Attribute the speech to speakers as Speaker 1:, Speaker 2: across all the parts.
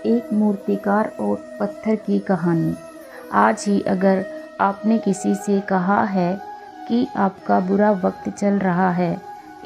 Speaker 1: एक मूर्तिकार और पत्थर की कहानी। आज ही अगर आपने किसी से कहा है कि आपका बुरा वक्त चल रहा है,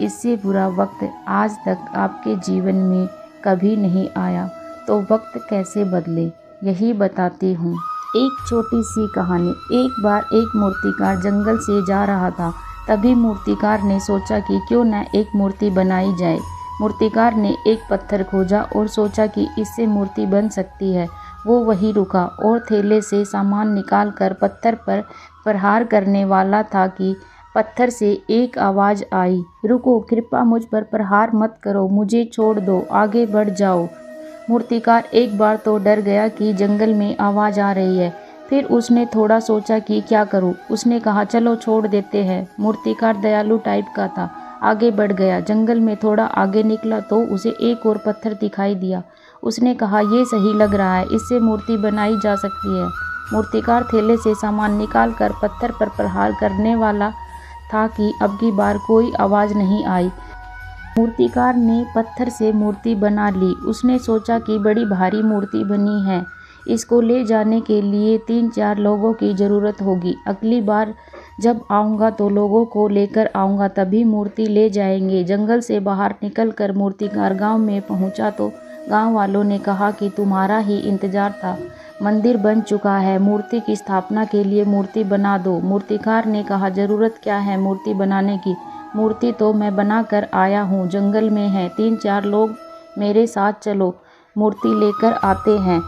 Speaker 1: इससे बुरा वक्त आज तक आपके जीवन में कभी नहीं आया, तो वक्त कैसे बदले यही बताती हूँ। एक छोटी सी कहानी। एक बार एक मूर्तिकार जंगल से जा रहा था। तभी मूर्तिकार ने सोचा कि क्यों न एक मूर्ति बनाई जाए। मूर्तिकार ने एक पत्थर खोजा और सोचा कि इससे मूर्ति बन सकती है। वो वहीं रुका और थैले से सामान निकालकर पत्थर पर प्रहार करने वाला था कि पत्थर से एक आवाज़ आई, रुको, कृपया मुझ पर प्रहार मत करो, मुझे छोड़ दो, आगे बढ़ जाओ। मूर्तिकार एक बार तो डर गया कि जंगल में आवाज़ आ रही है। फिर उसने थोड़ा सोचा कि क्या करूं। उसने कहा, चलो छोड़ देते हैं। मूर्तिकार दयालु टाइप का था, आगे बढ़ गया। जंगल में थोड़ा आगे निकला तो उसे एक और पत्थर दिखाई दिया। उसने कहा, ये सही लग रहा है, इससे मूर्ति बनाई जा सकती है। मूर्तिकार थैले से सामान निकाल कर पत्थर पर प्रहार करने वाला था कि अब की बार कोई आवाज़ नहीं आई। मूर्तिकार ने पत्थर से मूर्ति बना ली। उसने सोचा कि बड़ी भारी मूर्ति बनी है, इसको ले जाने के लिए 3-4 लोगों की ज़रूरत होगी। अगली बार जब आऊँगा तो लोगों को लेकर आऊँगा, तभी मूर्ति ले जाएंगे। जंगल से बाहर निकलकर मूर्तिकार गांव में पहुंचा तो गांव वालों ने कहा कि तुम्हारा ही इंतज़ार था, मंदिर बन चुका है, मूर्ति की स्थापना के लिए मूर्ति बना दो। मूर्तिकार ने कहा, ज़रूरत क्या है मूर्ति बनाने की? मूर्ति तो मैं बना कर आया हूँ, जंगल में है, 3-4 लोग मेरे साथ चलो, मूर्ति लेकर आते हैं।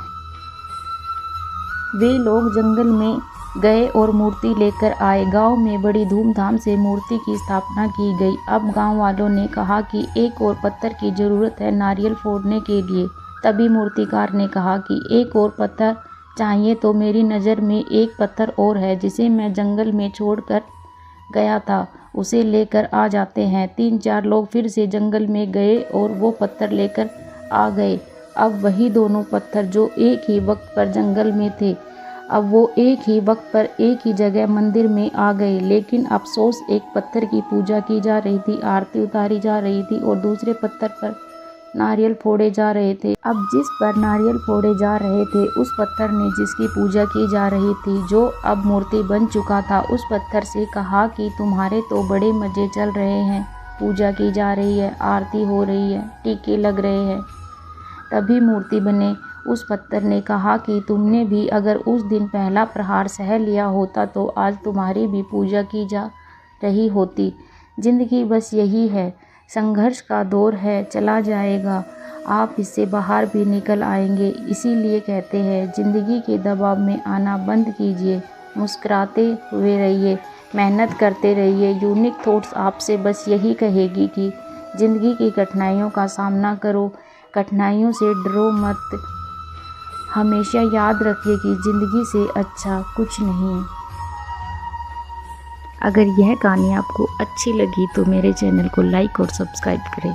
Speaker 1: वे लोग जंगल में गए और मूर्ति लेकर आए। गांव में बड़ी धूमधाम से मूर्ति की स्थापना की गई। अब गांव वालों ने कहा कि एक और पत्थर की ज़रूरत है नारियल फोड़ने के लिए। तभी मूर्तिकार ने कहा कि एक और पत्थर चाहिए तो मेरी नज़र में एक पत्थर और है, जिसे मैं जंगल में छोड़कर गया था, उसे लेकर आ जाते हैं। 3-4 लोग फिर से जंगल में गए और वो पत्थर लेकर आ गए। अब वही दोनों पत्थर जो एक ही वक्त पर जंगल में थे, अब वो एक ही वक्त पर एक ही जगह मंदिर में आ गए। लेकिन अफसोस, एक पत्थर की पूजा की जा रही थी, आरती उतारी जा रही थी और दूसरे पत्थर पर नारियल फोड़े जा रहे थे। अब जिस पर नारियल फोड़े जा रहे थे, उस पत्थर ने जिसकी पूजा की जा रही थी, जो अब मूर्ति बन चुका था, उस पत्थर से कहा कि तुम्हारे तो बड़े मज़े चल रहे हैं, पूजा की जा रही है, आरती हो रही है, टीके लग रहे हैं, तभी मूर्ति बने। उस पत्थर ने कहा कि तुमने भी अगर उस दिन पहला प्रहार सह लिया होता तो आज तुम्हारी भी पूजा की जा रही होती। जिंदगी बस यही है, संघर्ष का दौर है, चला जाएगा, आप इससे बाहर भी निकल आएंगे। इसीलिए कहते हैं, ज़िंदगी के दबाव में आना बंद कीजिए, मुस्कुराते हुए रहिए, मेहनत करते रहिए। यूनिक थॉट्स आपसे बस यही कहेगी कि ज़िंदगी की कठिनाइयों का सामना करो, कठिनाइयों से डरो मत। हमेशा याद रखिए कि ज़िंदगी से अच्छा कुछ नहीं। अगर यह कहानी आपको अच्छी लगी तो मेरे चैनल को लाइक और सब्सक्राइब करें।